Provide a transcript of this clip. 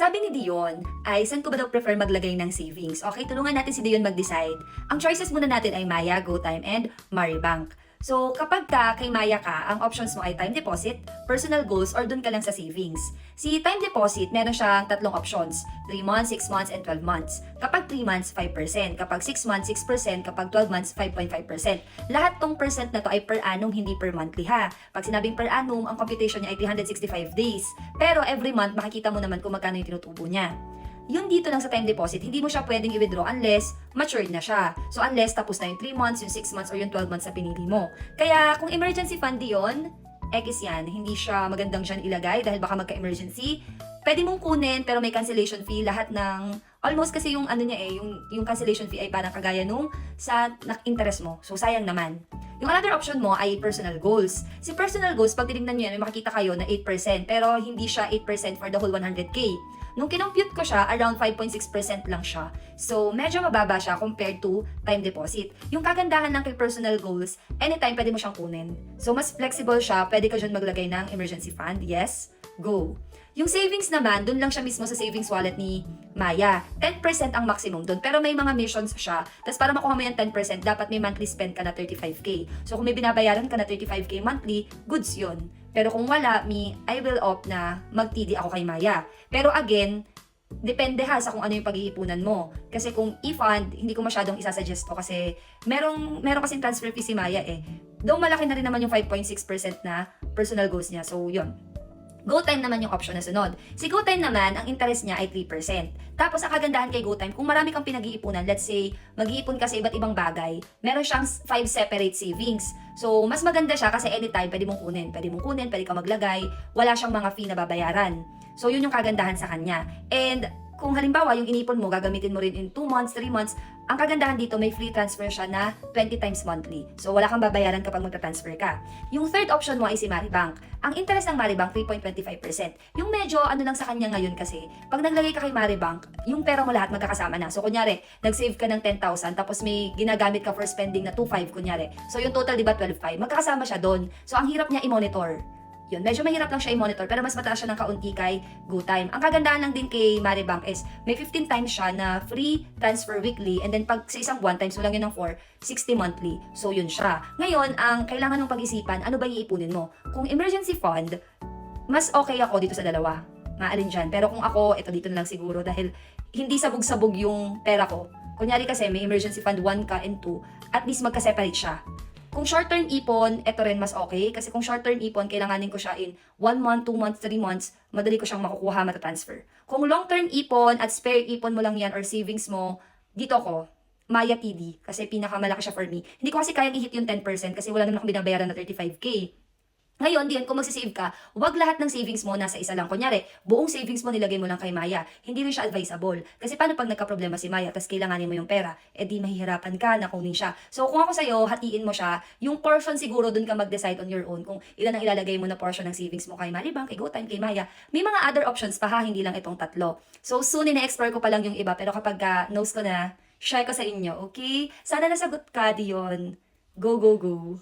Sabi ni Dion, ay saan ko ba daw prefer maglagay ng savings? Okay, tulungan natin si Dion mag-decide. Ang choices muna natin ay Maya, GoTime, and Maribank. So, kapag kay Maya ka, ang options mo ay time deposit, personal goals, or dun ka lang sa savings. Si time deposit, meron siyang tatlong options, 3 months, 6 months, and 12 months. Kapag 3 months, 5%. Kapag 6 months, 6%. Kapag 12 months, 5.5%. Lahat tong percent na to ay per annum, hindi per monthly ha. Pag sinabing per annum, ang computation niya ay 365 days. Pero every month, makikita mo naman kung magkano yung tinutubo niya. Yung dito lang sa time deposit, hindi mo siya pwedeng i-withdraw unless matured na siya. So unless tapos na yung 3 months, yung 6 months, or yung 12 months na pinili mo. Kaya kung emergency fund yun, X yan, hindi siya magandang dyan ilagay dahil baka magka-emergency. Pwede mong kunin pero may cancellation fee lahat ng almost kasi yung ano niya yung cancellation fee ay parang kagaya nung sa interest mo. So sayang naman. Yung another option mo ay personal goals. Si personal goals, pag tinignan nyo yan, may makikita kayo na 8%, pero hindi siya 8% for the whole 100k. Nung kinompute ko siya, around 5.6% lang siya. So, medyo mababa siya compared to time deposit. Yung kagandahan ng kay personal goals, anytime pwede mo siyang kunin. So, mas flexible siya, pwede ka dyan maglagay ng emergency fund. Yes, go. Yung savings naman, dun lang siya mismo sa savings wallet ni Maya. 10% ang maximum dun, pero may mga missions siya. Tapos para makuha mo yung 10%, dapat may monthly spend ka na 35k. So kung may binabayaran ka na 35k monthly, goods yun. Pero kung wala, I will opt na mag-TD ako kay Maya. Pero again, depende ha sa kung ano yung pag-iipunan mo. Kasi kung e-fund, hindi ko masyadong isasuggest to kasi meron kasing transfer fee si Maya eh. Though malaki na rin naman yung 5.6% na personal goals niya. So yun. GoTime naman yung option na sunod. Si GoTime naman, ang interest niya ay 3%. Tapos, ang kagandahan kay GoTime, kung marami kang pinag-iipunan, let's say, mag-iipon ka sa iba't ibang bagay, meron siyang 5 separate savings. So, mas maganda siya kasi anytime, pwede mong kunin. Pwede ka maglagay, wala siyang mga fee na babayaran. So, yun yung kagandahan sa kanya. And, kung halimbawa, yung inipon mo, gagamitin mo rin in 2 months, 3 months, ang kagandahan dito, may free transfer siya na 20 times monthly. So, wala kang babayaran kapag magta-transfer ka. Yung third option mo ay si Maribank. Ang interest ng Maribank, 3.25%. Yung medyo, ano lang sa kanya ngayon kasi, pag naglagay ka kay Maribank, yung pera mo lahat magkakasama na. So, kunyari, nag-save ka ng 10,000, tapos may ginagamit ka for spending na 2.5, kunyari. So, yung total, di ba, 12.5. Magkakasama siya doon. So, ang hirap niya i-monitor. Yun, medyo mahirap lang siya i-monitor pero mas mataas siya ng kaunti kay GoTime. Ang kagandahan lang din kay Maribank is may 15 times siya na free transfer weekly and then pag sa isang buwan times mo lang yun ng 4, 60 monthly. So yun siya. Ngayon, ang kailangan mong pag-isipan, ano ba iipunin mo? Kung emergency fund, mas okay ako dito sa dalawa. Maalin dyan. Pero kung ako, ito dito na lang siguro dahil hindi sabog-sabog yung pera ko. Kunyari kasi may emergency fund 1 ka and 2, at least magka-separate siya. Kung short-term ipon, ito rin mas okay. Kasi kung short-term ipon, kailanganin ko siya in 1 month, 2 months, 3 months, madali ko siyang makukuha, matatransfer. Kung long-term ipon at spare ipon mo lang yan or savings mo, dito ko, Maya TD. Kasi pinakamalaki siya for me. Hindi ko kasi kayang i-hit yung 10% kasi wala naman akong binabayaran na 35k. Ngayon, diyan, kung magsisave ka, huwag lahat ng savings mo nasa isa lang. Kunyari, buong savings mo nilagay mo lang kay Maya. Hindi rin siya advisable. Kasi paano pag nagka-problema si Maya, tapos kailanganin mo yung pera, di mahihirapan ka na kunin siya. So, kung ako sa'yo, hatiin mo siya, yung portion siguro dun ka mag-decide on your own kung ilan ang ilalagay mo na portion ng savings mo kay Maribank, kay GoTime, kay Maya. May mga other options pa ha, hindi lang itong tatlo. So, soon ina-explore ko pa lang yung iba, pero kapag knows ko na, share ko sa inyo, okay? Sana nasagot ka, Dion. Go, go, go.